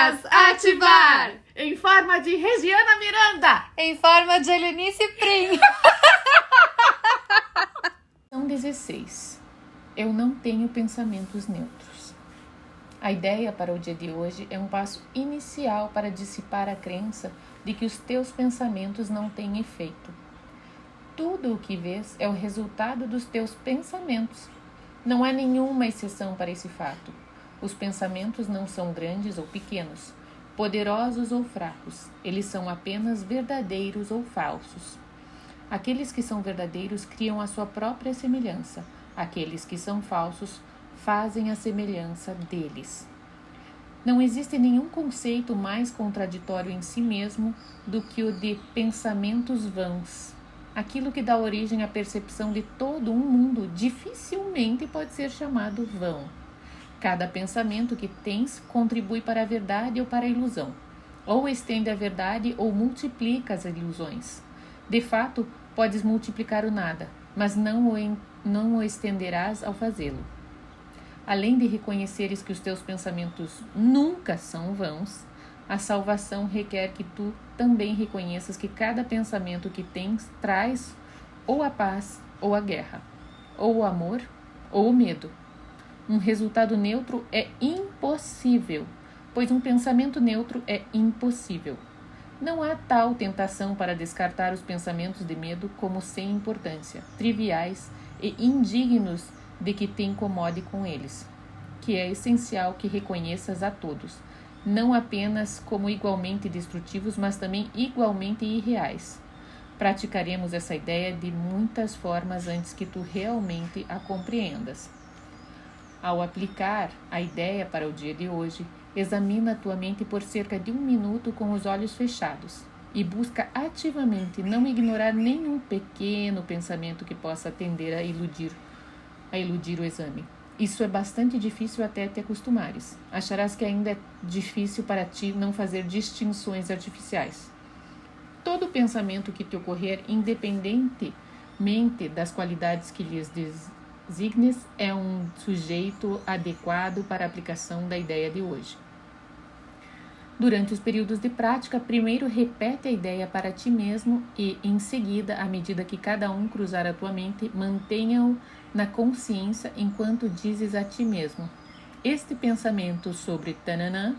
Vibras ativar! Em forma de Regiana Miranda! Em forma de Helenice Prim! Lição 16. Eu não tenho pensamentos neutros. A ideia para o dia de hoje é um passo inicial para dissipar a crença de que os teus pensamentos não têm efeito. Tudo o que vês é o resultado dos teus pensamentos. Não há nenhuma exceção para esse fato. Os pensamentos não são grandes ou pequenos, poderosos ou fracos. Eles são apenas verdadeiros ou falsos. Aqueles que são verdadeiros criam a sua própria semelhança. Aqueles que são falsos fazem a semelhança deles. Não existe nenhum conceito mais contraditório em si mesmo do que o de pensamentos vãos. Aquilo que dá origem à percepção de todo um mundo dificilmente pode ser chamado vão. Cada pensamento que tens contribui para a verdade ou para a ilusão. Ou estende a verdade ou multiplica as ilusões. De fato, podes multiplicar o nada, mas não o estenderás ao fazê-lo. Além de reconheceres que os teus pensamentos nunca são vãos, a salvação requer que tu também reconheças que cada pensamento que tens traz ou a paz ou a guerra, ou o amor ou o medo. Um resultado neutro é impossível, pois um pensamento neutro é impossível. Não há tal tentação para descartar os pensamentos de medo como sem importância, triviais e indignos de que te incomode com eles, que é essencial que reconheças a todos, não apenas como igualmente destrutivos, mas também igualmente irreais. Praticaremos essa ideia de muitas formas antes que tu realmente a compreendas. Ao aplicar a ideia para o dia de hoje, examina a tua mente por cerca de 1 minuto com os olhos fechados e busca ativamente não ignorar nenhum pequeno pensamento que possa tender a iludir o exame. Isso é bastante difícil até te acostumares. Acharás que ainda é difícil para ti não fazer distinções artificiais. Todo pensamento que te ocorrer, independentemente das qualidades que lhes designes, é um sujeito adequado para a aplicação da ideia de hoje. Durante os períodos de prática, primeiro repete a ideia para ti mesmo e, em seguida, à medida que cada um cruzar a tua mente, mantenha-o na consciência enquanto dizes a ti mesmo: este pensamento sobre tananã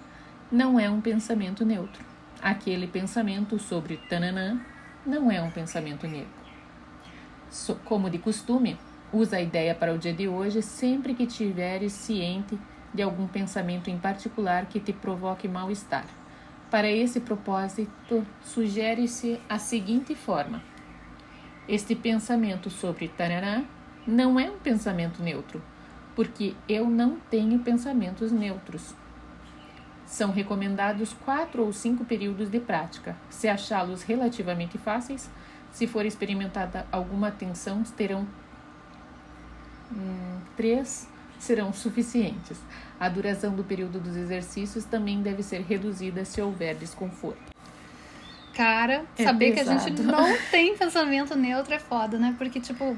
não é um pensamento neutro. Aquele pensamento sobre tananã não é um pensamento neutro. Como de costume, usa a ideia para o dia de hoje sempre que tiveres ciente de algum pensamento em particular que te provoque mal-estar. Para esse propósito, sugere-se a seguinte forma: este pensamento sobre tarará não é um pensamento neutro, porque eu não tenho pensamentos neutros. São recomendados 4 ou 5 períodos de prática. Se achá-los relativamente fáceis, se for experimentada alguma tensão, terão 3 serão suficientes. A duração do período dos exercícios também deve ser reduzida se houver desconforto. Cara, saber pesado. Que a gente não tem pensamento neutro é foda, né? Porque, tipo...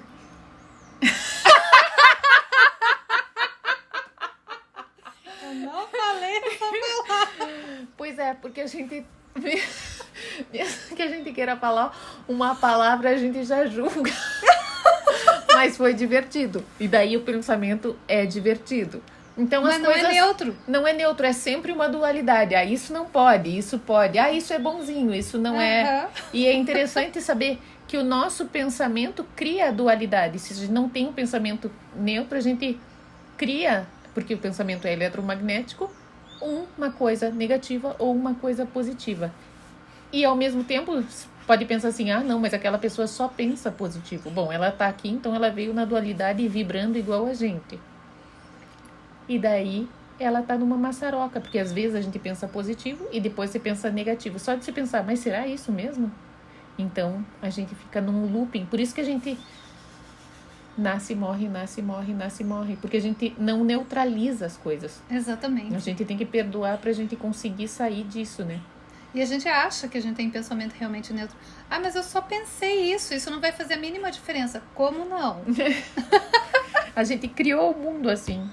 Eu não falei essa palavra. Pois é, porque a gente... Mesmo que a gente queira falar uma palavra, a gente já julga. Mas foi divertido. E daí o pensamento é divertido. Então, mas não é neutro. Não é neutro, é sempre uma dualidade. Ah, isso não pode, isso pode. Ah, isso é bonzinho, isso não é. E é interessante saber que o nosso pensamento cria a dualidade. Se a gente não tem um pensamento neutro, a gente cria, porque o pensamento é eletromagnético, uma coisa negativa ou uma coisa positiva. E ao mesmo tempo... Pode pensar assim, ah, não, mas aquela pessoa só pensa positivo. Bom, ela tá aqui, então ela veio na dualidade e vibrando igual a gente. E daí, ela tá numa maçaroca, porque às vezes a gente pensa positivo e depois você pensa negativo. Só de você pensar, mas será isso mesmo? Então, a gente fica num looping. Por isso que a gente nasce, morre, nasce, morre, nasce, morre. Porque a gente não neutraliza as coisas. Exatamente. A gente tem que perdoar pra gente conseguir sair disso, né? E a gente acha que a gente tem pensamento realmente neutro. Ah, mas eu só pensei isso não vai fazer a mínima diferença. Como não? A gente criou o mundo assim.